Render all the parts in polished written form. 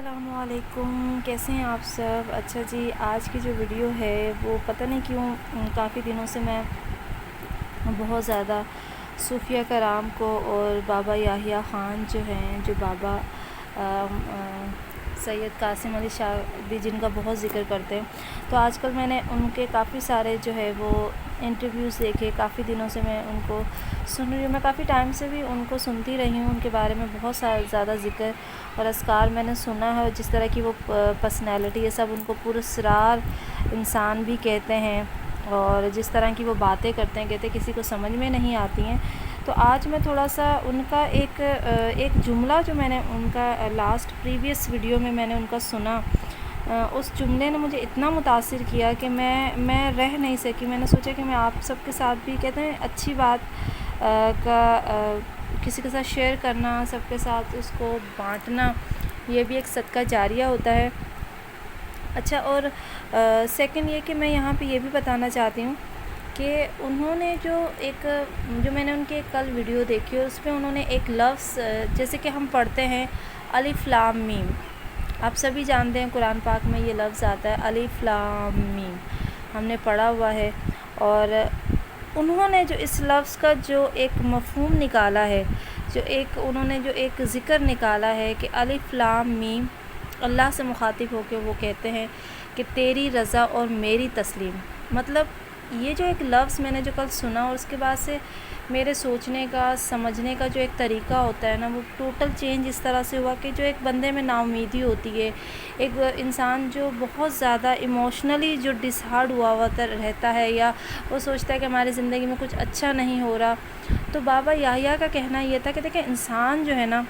السلام علیکم، کیسے ہیں آپ سب؟ اچھا جی، آج کی جو ویڈیو ہے وہ پتہ نہیں کیوں کافی دنوں سے میں بہت زیادہ صوفیہ کرام کو اور بابا یحییٰ خان جو ہیں، جو بابا سید قاسم علی شاہ بھی جن کا بہت ذکر کرتے ہیں، تو آج کل میں نے ان کے کافی سارے جو ہے وہ انٹرویوز دیکھے. کافی دنوں سے میں ان کو سن رہی ہوں، میں کافی ٹائم سے بھی ان کو سنتی رہی ہوں. ان کے بارے میں بہت زیادہ ذکر اور اذکار میں نے سنا ہے، اور جس طرح کی وہ پرسنالٹی ہے، سب ان کو پراسرار انسان بھی کہتے ہیں، اور جس طرح کی وہ باتیں کرتے ہیں، کہتے ہیں کسی کو سمجھ میں نہیں آتی ہیں. تو آج میں تھوڑا سا ان کا ایک جملہ جو میں نے ان کا لاسٹ پریویس ویڈیو میں نے ان کا سنا، اس جملے نے مجھے اتنا متاثر کیا کہ میں رہ نہیں سکی. میں نے سوچا کہ میں آپ سب کے ساتھ بھی، کہتے ہیں اچھی بات کا کسی کے ساتھ شیئر کرنا، سب کے ساتھ اس کو بانٹنا، یہ بھی ایک صدقہ جاریہ ہوتا ہے. اچھا، اور سیکنڈ یہ کہ میں یہاں پہ یہ بھی بتانا چاہتی ہوں کہ انہوں نے جو میں نے ان کے کل ویڈیو دیکھی، اور اس میں انہوں نے ایک لفظ، جیسے کہ ہم پڑھتے ہیں الف لام میم، آپ سبھی جانتے ہیں قرآن پاک میں یہ لفظ آتا ہے الف لام میم، ہم نے پڑھا ہوا ہے. اور انہوں نے جو اس لفظ کا جو ایک مفہوم نکالا ہے، انہوں نے جو ایک ذکر نکالا ہے کہ الف لام میم، اللہ سے مخاطب ہو کے وہ کہتے ہیں کہ تیری رضا اور میری تسلیم. مطلب یہ جو ایک لفظ میں نے جو کل سنا، اور اس کے بعد سے میرے سوچنے کا، سمجھنے کا جو ایک طریقہ ہوتا ہے نا، وہ ٹوٹل چینج اس طرح سے ہوا کہ جو ایک بندے میں نا امیدی ہوتی ہے، ایک انسان جو بہت زیادہ ایموشنلی جو ڈسہارڈ ہوا رہتا ہے، یا وہ سوچتا ہے کہ ہماری زندگی میں کچھ اچھا نہیں ہو رہا، تو بابا یحییٰ کا کہنا یہ تھا کہ دیکھیں، انسان جو ہے نا،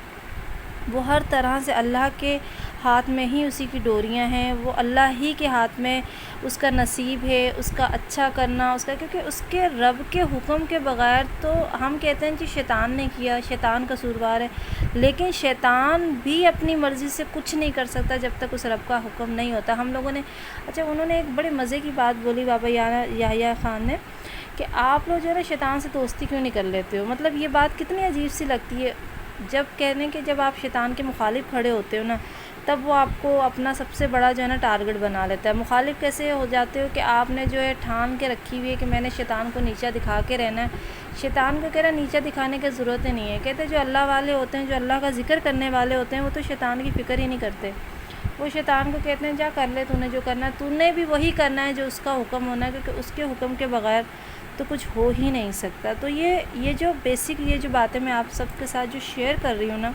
وہ ہر طرح سے اللہ کے ہاتھ میں ہی اسی کی ڈوریاں ہیں، وہ اللہ ہی کے ہاتھ میں اس کا نصیب ہے، اس کا اچھا کرنا، کیونکہ اس کے رب کے حکم کے بغیر تو ہم کہتے ہیں کہ شیطان نے کیا، شیطان قصوروار ہے، لیکن شیطان بھی اپنی مرضی سے کچھ نہیں کر سکتا جب تک اس رب کا حکم نہیں ہوتا. ہم لوگوں نے انہوں نے ایک بڑے مزے کی بات بولی بابا یحییٰ خان نے، کہ آپ لوگ جو ہے نا شیطان سے دوستی کیوں نہیں کر لیتے ہو. مطلب یہ بات کتنی عجیب سی لگتی ہے، جب آپ شیطان کے مخالف کھڑے ہوتے ہو نا، تب وہ آپ کو اپنا سب سے بڑا جو ہے نا ٹارگٹ بنا لیتا ہے. مخالف کیسے ہو جاتے ہو کہ آپ نے جو ہے ٹھان کے رکھی ہوئی ہے کہ میں نے شیطان کو نیچا دکھا کے رہنا ہے. شیطان کو کہہ رہا ہے نیچا دکھانے کی ضرورت ہی نہیں ہے. کہتے ہیں جو اللہ والے ہوتے ہیں، جو اللہ کا ذکر کرنے والے ہوتے ہیں، وہ تو شیطان کی فکر ہی نہیں کرتے. وہ شیطان کو کہتے ہیں جا کر لے، تو نے جو کرنا ہے، تو نے بھی وہی کرنا ہے جو اس کا حکم ہونا ہے، کیونکہ اس کے حکم کے بغیر تو کچھ ہو ہی نہیں سکتا. تو یہ جو بیسک یہ جو باتیں میں آپ سب کے ساتھ جو شیئر کر رہی ہوں نا،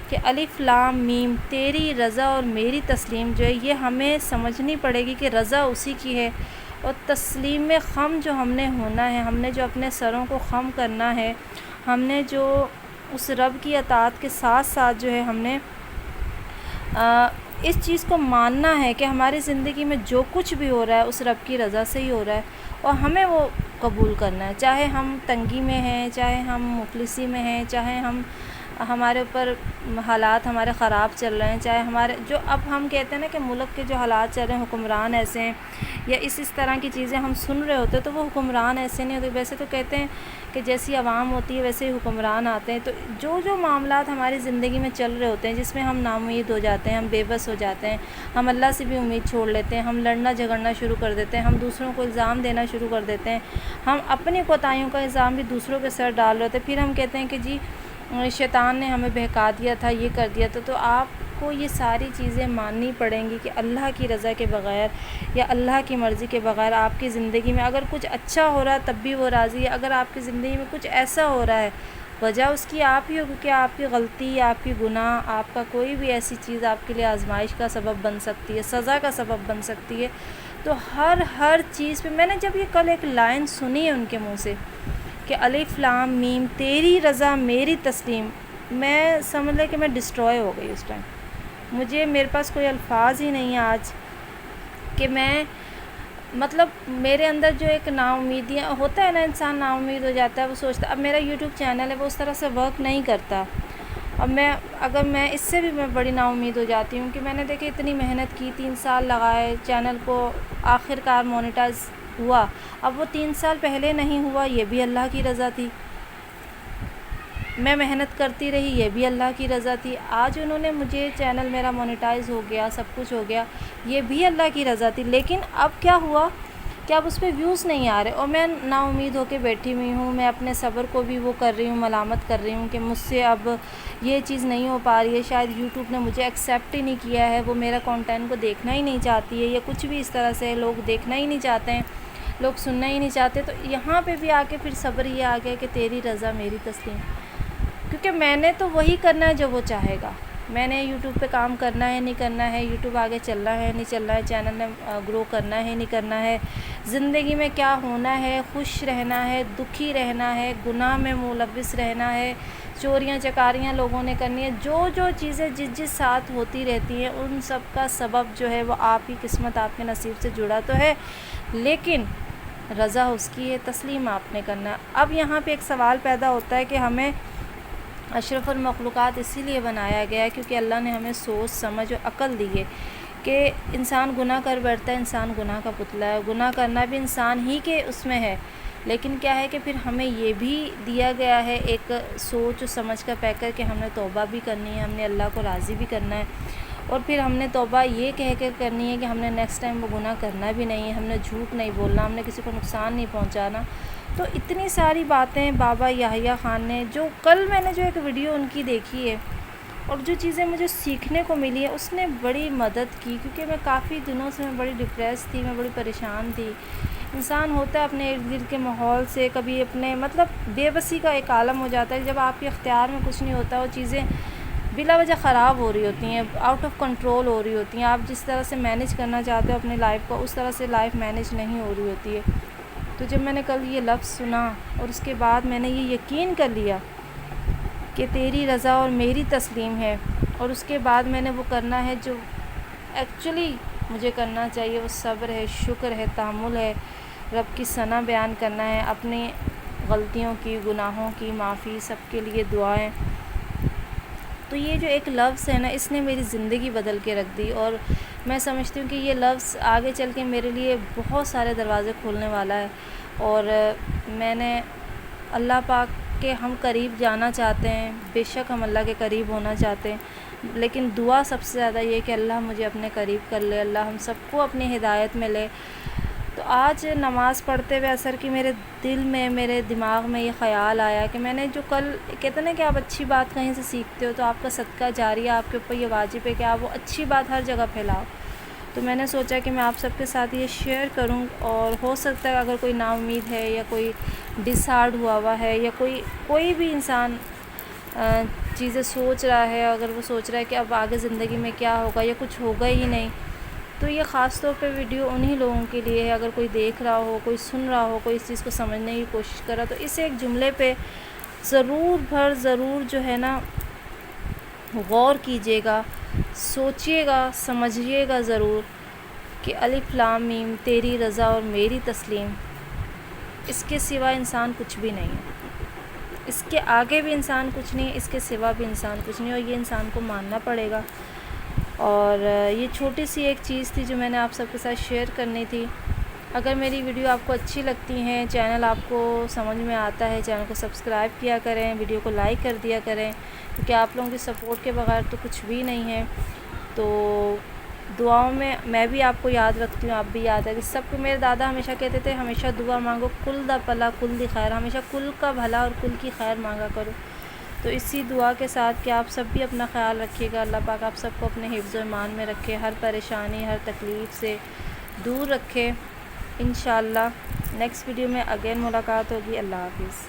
کہ الف لام میم، تیری رضا اور میری تسلیم، جو ہے یہ ہمیں سمجھنی پڑے گی کہ رضا اسی کی ہے، اور تسلیم میں خم جو ہم نے ہونا ہے، ہم نے جو اپنے سروں کو خم کرنا ہے، ہم نے جو اس رب کی اطاعت کے ساتھ ساتھ جو ہے ہم نے اس چیز کو ماننا ہے کہ ہماری زندگی میں جو کچھ بھی ہو رہا ہے اس رب کی رضا سے ہی ہو رہا ہے، اور ہمیں وہ قبول کرنا ہے. چاہے ہم تنگی میں ہیں، چاہے ہم مفلسی میں ہیں، چاہے ہمارے اوپر حالات ہمارے خراب چل رہے ہیں، چاہے ہمارے جو اب ہم کہتے ہیں نا کہ ملک کے جو حالات چل رہے ہیں، حکمران ایسے ہیں، یا اس طرح کی چیزیں ہم سن رہے ہوتے ہیں، تو وہ حکمران ایسے نہیں ہوتے. ویسے تو کہتے ہیں کہ جیسی عوام ہوتی ہے ویسے ہی حکمران آتے ہیں. تو جو معاملات ہماری زندگی میں چل رہے ہوتے ہیں، جس میں ہم ناامید ہو جاتے ہیں، ہم بے بس ہو جاتے ہیں، ہم اللہ سے بھی امید چھوڑ لیتے ہیں، ہم لڑنا جھگڑنا شروع کر دیتے ہیں، ہم دوسروں کو الزام دینا شروع کر دیتے ہیں، ہم اپنی کوتاہیوں کا الزام بھی دوسروں کے سر ڈال رہے ہوتے ہیں. پھر ہم کہتے ہیں کہ جی شیطان نے ہمیں بہکا دیا تھا، یہ کر دیا تھا. تو آپ کو یہ ساری چیزیں ماننی پڑیں گی کہ اللہ کی رضا کے بغیر یا اللہ کی مرضی کے بغیر آپ کی زندگی میں اگر کچھ اچھا ہو رہا ہے تب بھی وہ راضی ہے، اگر آپ کی زندگی میں کچھ ایسا ہو رہا ہے وجہ اس کی آپ ہی ہوگی کہ آپ کی غلطی، آپ کی گناہ، آپ کا کوئی بھی ایسی چیز آپ کے لیے آزمائش کا سبب بن سکتی ہے، سزا کا سبب بن سکتی ہے. تو ہر چیز پہ میں نے جب یہ کل ایک لائن سنی ہے ان کے منہ سے کہ الف لام میم، تیری رضا میری تسلیم، میں سمجھ لے کہ میں ڈسٹروائے ہو گئی اس ٹائم. میرے پاس کوئی الفاظ ہی نہیں ہے آج کہ میں، مطلب میرے اندر جو ایک نا امیدیاں ہوتا ہے نا، انسان نا امید ہو جاتا ہے، وہ سوچتا اب میرا یوٹیوب چینل ہے وہ اس طرح سے ورک نہیں کرتا. اب اگر میں اس سے بھی میں بڑی نا امید ہو جاتی ہوں کہ میں نے دیکھے اتنی محنت کی، 3 سال لگائے چینل کو، آخر کار مونیٹائز ہوا. اب وہ 3 سال پہلے نہیں ہوا، یہ بھی اللہ کی رضا تھی. میں محنت کرتی رہی، یہ بھی اللہ کی رضا تھی۔ آج انہوں نے مجھے چینل میرا مونیٹائز ہو گیا، سب کچھ ہو گیا، یہ بھی اللہ کی رضا تھی۔ لیکن اب کیا ہوا کہ اب اس پہ ویوز نہیں آ رہے، اور میں نا امید ہو کے بیٹھی ہوئی ہوں۔ میں اپنے صبر کو بھی وہ کر رہی ہوں، ملامت کر رہی ہوں کہ مجھ سے اب یہ چیز نہیں ہو پا رہی ہے، شاید یوٹیوب نے مجھے ایکسیپٹ ہی نہیں کیا ہے، وہ میرا کانٹینٹ کو دیکھنا ہی نہیں چاہتی ہے، یا کچھ بھی اس طرح سے لوگ دیکھنا ہی نہیں چاہتے ہیں، لوگ سننا ہی نہیں چاہتے۔ تو یہاں پہ بھی آ کے پھر صبر یہ آ گیا کہ تیری رضا میری تسلیم، کیونکہ میں نے تو وہی کرنا ہے جو وہ چاہے گا۔ میں نے یوٹیوب پہ کام کرنا ہے نہیں کرنا ہے، یوٹیوب آگے چلنا ہے نہیں چلنا ہے، چینل نے گرو کرنا ہے نہیں کرنا ہے، زندگی میں کیا ہونا ہے، خوش رہنا ہے، دکھی رہنا ہے، گناہ میں ملوث رہنا ہے، چوریاں چکاریاں لوگوں نے کرنی ہے، جو چیزیں جس ساتھ ہوتی رہتی ہیں ان سب کا سبب جو ہے وہ آپ کی قسمت، آپ کے نصیب سے جڑا تو ہے، لیکن رضا اس کی ہے، تسلیم آپ نے کرنا ہے۔ اب یہاں پہ ایک سوال پیدا ہوتا ہے کہ ہمیں اشرف المخلوقات اسی لیے بنایا گیا ہے کیونکہ اللہ نے ہمیں سوچ سمجھ اور عقل دی ہے کہ انسان گناہ کر بیٹھتا ہے، انسان گناہ کا پتلا ہے، گناہ کرنا بھی انسان ہی کے اس میں ہے، لیکن کیا ہے کہ پھر ہمیں یہ بھی دیا گیا ہے ایک سوچ و سمجھ کا پیکر کہ ہم نے توبہ بھی کرنی ہے، ہم نے اللہ کو راضی بھی کرنا ہے، اور پھر ہم نے توبہ یہ کہہ کر کرنی ہے کہ ہم نے نیکسٹ ٹائم وہ گناہ کرنا بھی نہیں ہے، ہم نے جھوٹ نہیں بولنا، ہم نے کسی کو نقصان نہیں پہنچانا۔ تو اتنی ساری باتیں بابا یحییٰ خان نے، جو کل میں نے جو ایک ویڈیو ان کی دیکھی ہے اور جو چیزیں مجھے سیکھنے کو ملی ہے، اس نے بڑی مدد کی، کیونکہ میں کافی دنوں سے میں بڑی ڈپریس تھی، میں بڑی پریشان تھی۔ انسان ہوتا ہے اپنے ارد گرد کے ماحول سے کبھی اپنے بے بسی کا ایک عالم ہو جاتا ہے، جب آپ کے اختیار میں کچھ نہیں ہوتا، وہ چیزیں بلا وجہ خراب ہو رہی ہوتی ہیں، آؤٹ آف کنٹرول ہو رہی ہوتی ہیں، آپ جس طرح سے مینیج کرنا چاہتے ہو اپنی لائف کو، اس طرح سے لائف مینیج نہیں ہو رہی ہوتی ہے۔ تو جب میں نے کل یہ لفظ سنا اور اس کے بعد میں نے یہ یقین کر لیا کہ تیری رضا اور میری تسلیم ہے، اور اس کے بعد میں نے وہ کرنا ہے جو ایکچولی مجھے کرنا چاہیے، وہ صبر ہے، شکر ہے، تحمل ہے، رب کی ثنا بیان کرنا ہے، اپنی غلطیوں کی، گناہوں کی معافی، سب کے لیے دعائیں۔ تو یہ جو ایک لفظ ہے نا، اس نے میری زندگی بدل کے رکھ دی، اور میں سمجھتی ہوں کہ یہ لفظ آگے چل کے میرے لیے بہت سارے دروازے کھولنے والا ہے، اور میں نے اللہ پاک کے ہم قریب جانا چاہتے ہیں، بے شک ہم اللہ کے قریب ہونا چاہتے ہیں، لیکن دعا سب سے زیادہ یہ کہ اللہ مجھے اپنے قریب کر لے، اللہ ہم سب کو اپنی ہدایت میں لے۔ تو آج نماز پڑھتے ہوئے اثر کی میرے دل میں، میرے دماغ میں یہ خیال آیا کہ میں نے جو کل کہتے ہیں نا کہ آپ اچھی بات کہیں سے سیکھتے ہو تو آپ کا صدقہ جاریہ، آپ کے اوپر یہ واجب ہے کہ آپ وہ اچھی بات ہر جگہ پھیلاؤ۔ تو میں نے سوچا کہ میں آپ سب کے ساتھ یہ شیئر کروں، اور ہو سکتا ہے اگر کوئی نا امید ہے یا کوئی ڈس ہارڈ ہوا ہے، یا کوئی بھی انسان چیزیں سوچ رہا ہے، اگر وہ سوچ رہا ہے کہ اب آگے زندگی میں کیا ہوگا یا کچھ ہوگا ہی نہیں، تو یہ خاص طور پہ ویڈیو انہی لوگوں کے لیے ہے۔ اگر کوئی دیکھ رہا ہو، کوئی سن رہا ہو، کوئی اس چیز کو سمجھنے کی کوشش کر رہا، تو اس ایک جملے پہ ضرور جو ہے نا غور کیجیے گا، سوچیے گا، سمجھیے گا ضرور کہ الف لام میم تیری رضا اور میری تسلیم، اس کے سوا انسان کچھ بھی نہیں ہے، اس کے آگے بھی انسان کچھ نہیں ہے، اس کے سوا بھی انسان کچھ نہیں ہے، اور یہ انسان کو ماننا پڑے گا۔ اور یہ چھوٹی سی ایک چیز تھی جو میں نے آپ سب کے ساتھ شیئر کرنی تھی۔ اگر میری ویڈیو آپ کو اچھی لگتی ہیں، چینل آپ کو سمجھ میں آتا ہے، چینل کو سبسکرائب کیا کریں، ویڈیو کو لائک کر دیا کریں، کیونکہ آپ لوگوں کی سپورٹ کے بغیر تو کچھ بھی نہیں ہے۔ تو دعاؤں میں بھی آپ کو یاد رکھتی ہوں، آپ بھی یاد ہے کہ سب کو میرے دادا ہمیشہ کہتے تھے ہمیشہ دعا مانگو، کل دا پلا کل دی خیر، ہمیشہ کل کا بھلا اور کل کی خیر مانگا کرو۔ تو اسی دعا کے ساتھ کہ آپ سب بھی اپنا خیال رکھیے گا، اللہ پاک آپ سب کو اپنے حفظ و ایمان میں رکھے، ہر پریشانی، ہر تکلیف سے دور رکھے۔ انشاءاللہ نیکسٹ ویڈیو میں اگین ملاقات ہوگی۔ اللہ حافظ۔